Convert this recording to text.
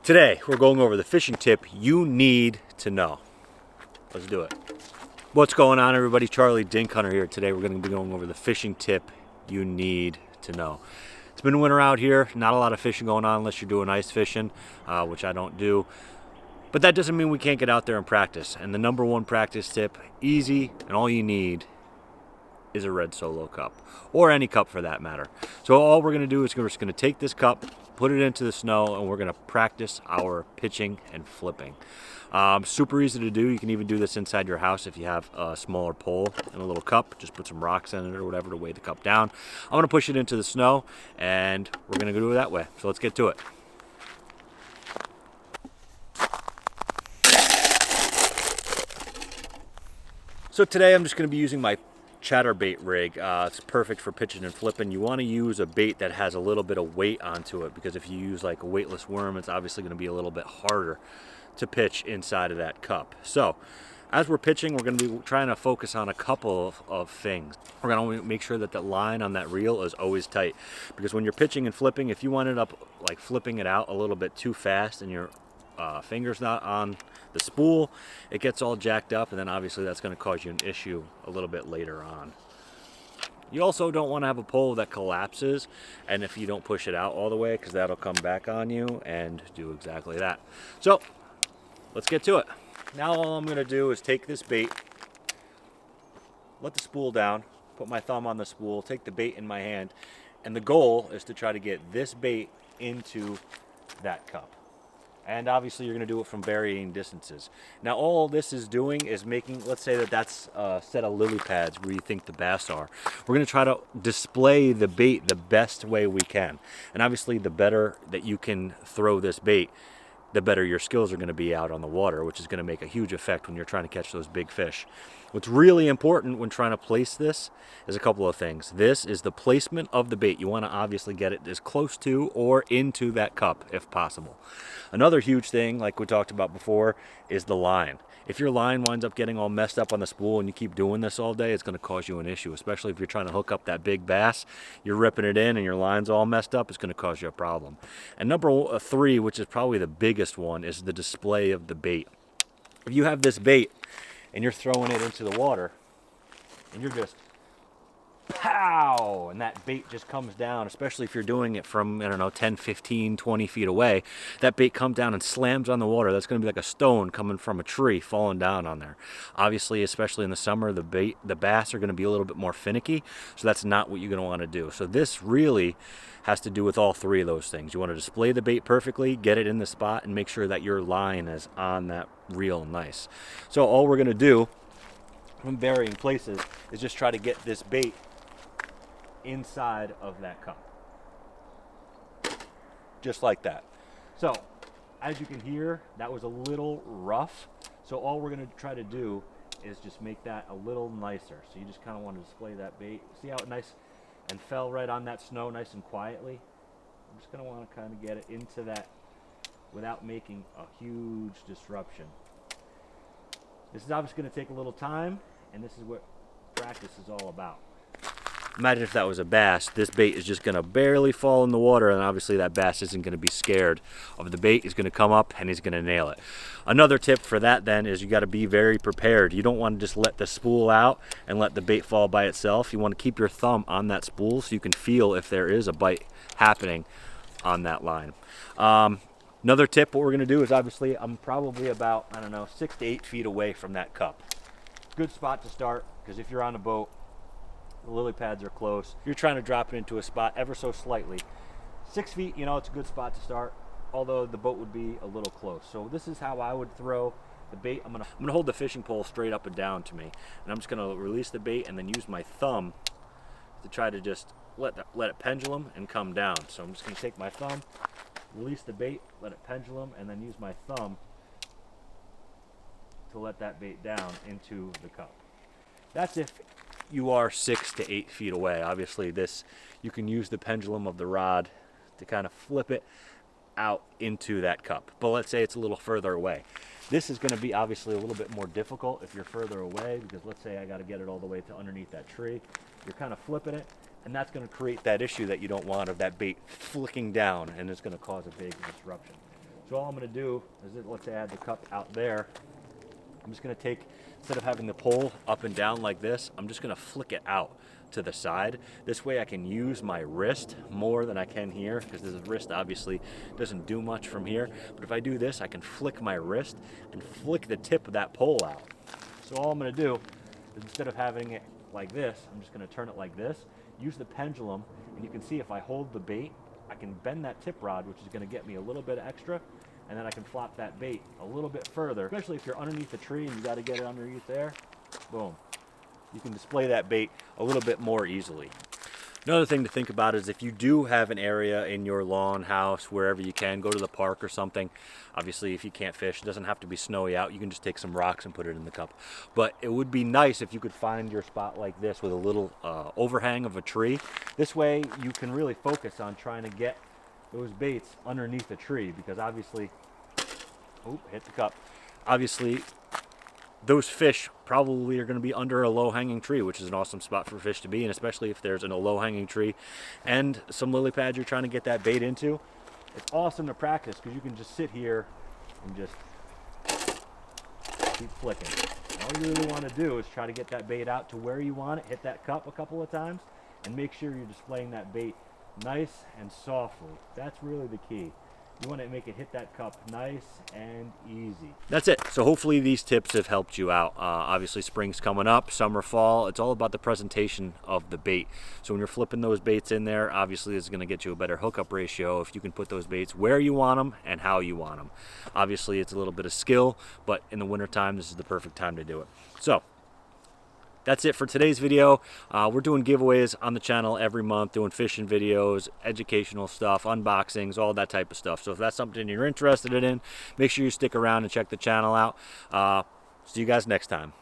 Today, we're going over the fishing tip you need to know. Let's do it. What's going on, everybody? Charlie Dink Hunter here. Today, we're going to be going over the fishing tip you need to know. It's been winter out here. Not a lot of fishing going on unless you're doing ice fishing, which I don't do. But that doesn't mean we can't get out there and practice. And the number one practice tip, easy, and all you need is a red Solo cup, or any cup for that matter. So all we're going to do is we're just going to take this cup, put it into the snow, and we're going to practice our pitching and flipping. Super easy to do. You can even do this inside your house if you have a smaller pole and a little cup. Just put some rocks in it or whatever to weigh the cup down. I'm going to push it into the snow, and we're going to do it that way. So let's get to it. So today I'm just going to be using my Chatterbait Rig. It's perfect for pitching and flipping. You want to use a bait that has a little bit of weight onto it, because if you use like a weightless worm, it's obviously going to be a little bit harder to pitch inside of that cup. So as we're pitching, we're going to be trying to focus on a couple of things. We're going to make sure that the line on that reel is always tight, because when you're pitching and flipping, if you wind up like flipping it out a little bit too fast and your finger's not on the spool, it gets all jacked up, and then obviously that's going to cause you an issue a little bit later on. You also don't want to have a pole that collapses, and if you don't push it out all the way, because that'll come back on you and do exactly that. So let's get to it. Now all I'm going to do is take this bait, let the spool down, put my thumb on the spool, take the bait in my hand, and the goal is to try to get this bait into that cup. And obviously you're going to do it from varying distances. Now all this is doing is making, let's say that that's a set of lily pads where you think the bass are. We're going to try to display the bait the best way we can. And obviously the better that you can throw this bait, the better your skills are going to be out on the water, which is going to make a huge effect when you're trying to catch those big fish. What's really important when trying to place this is a couple of things. This is the placement of the bait. You want to obviously get it as close to or into that cup if possible. Another huge thing, like we talked about before, is the line. If your line winds up getting all messed up on the spool and you keep doing this all day, it's going to cause you an issue, especially if you're trying to hook up that big bass. You're ripping it in and your line's all messed up, it's going to cause you a problem. And number 3, which is probably the biggest one, is the display of the bait. If you have this bait and you're throwing it into the water and you're just pow, and that bait just comes down, especially if you're doing it from, I don't know, 10, 15, 20 feet away, that bait comes down and slams on the water. That's going to be like a stone coming from a tree falling down on there. Obviously, especially in the summer, the bass are going to be a little bit more finicky, so that's not what you're going to want to do. So this really has to do with all 3 of those things. You want to display the bait perfectly, get it in the spot, and make sure that your line is on that reel nice. So all we're going to do from varying places is just try to get this bait inside of that cup, just like that. So as you can hear, that was a little rough, so all we're going to try to do is just make that a little nicer. So you just kind of want to display that bait. See how it nice and fell right on that snow nice and quietly? I'm just going to want to kind of get it into that without making a huge disruption. This is obviously going to take a little time, and this is what practice is all about. Imagine if that was a bass. This bait is just going to barely fall in the water, and obviously that bass isn't going to be scared of the bait. He's going to come up and he's going to nail it. Another tip for that then is you got to be very prepared. You don't want to just let the spool out and let the bait fall by itself. You want to keep your thumb on that spool so you can feel if there is a bite happening on that line. Another tip, what we're going to do is, obviously I'm probably about, I don't know, 6 to 8 feet away from that cup. Good spot to start, because if you're on a boat, the lily pads are close. If you're trying to drop it into a spot ever so slightly, 6 feet, you know, it's a good spot to start, although the boat would be a little close. So this is how I would throw the bait. I'm gonna hold the fishing pole straight up and down to me, and I'm just gonna release the bait and then use my thumb to try to just let it pendulum and come down. So I'm just gonna take my thumb, release the bait, let it pendulum, and then use my thumb to let that bait down into the cup. That's if you are 6 to 8 feet away. Obviously this, you can use the pendulum of the rod to kind of flip it out into that cup. But let's say it's a little further away. This is going to be obviously a little bit more difficult if you're further away, because let's say I got to get it all the way to underneath that tree. You're kind of flipping it, and that's going to create that issue that you don't want of that bait flicking down, and it's going to cause a big disruption. So all I'm going to do is, let's say I had the cup out there, I'm just going to take, instead of having the pole up and down like this, I'm just going to flick it out to the side. This way I can use my wrist more than I can here, because this wrist obviously doesn't do much from here. But if I do this, I can flick my wrist and flick the tip of that pole out. So all I'm going to do is, instead of having it like this, I'm just going to turn it like this, use the pendulum, and you can see if I hold the bait, I can bend that tip rod, which is going to get me a little bit extra, and then I can flop that bait a little bit further, especially if you're underneath a tree and you got to get it underneath there. Boom. You can display that bait a little bit more easily. Another thing to think about is if you do have an area in your lawn, house, wherever you can, go to the park or something. Obviously, if you can't fish, it doesn't have to be snowy out. You can just take some rocks and put it in the cup. But it would be nice if you could find your spot like this with a little overhang of a tree. This way, you can really focus on trying to get those baits underneath the tree, because obviously, hit the cup. Obviously, those fish probably are going to be under a low-hanging tree, which is an awesome spot for fish to be, and especially if there's a low-hanging tree and some lily pads you're trying to get that bait into. It's awesome to practice, because you can just sit here and just keep flicking. All you really want to do is try to get that bait out to where you want it, hit that cup a couple of times, and make sure you're displaying that bait nice and softly. That's really the key. You want to make it hit that cup nice and easy. That's it. So hopefully these tips have helped you out. Obviously spring's coming up, summer, fall. It's all about the presentation of the bait. So when you're flipping those baits in there, obviously it's going to get you a better hookup ratio if you can put those baits where you want them and how you want them. Obviously it's a little bit of skill, but in the wintertime, this is the perfect time to do it. So that's it for today's video. We're doing giveaways on the channel every month, doing fishing videos, educational stuff, unboxings, all that type of stuff. So if that's something you're interested in, make sure you stick around and check the channel out. See you guys next time.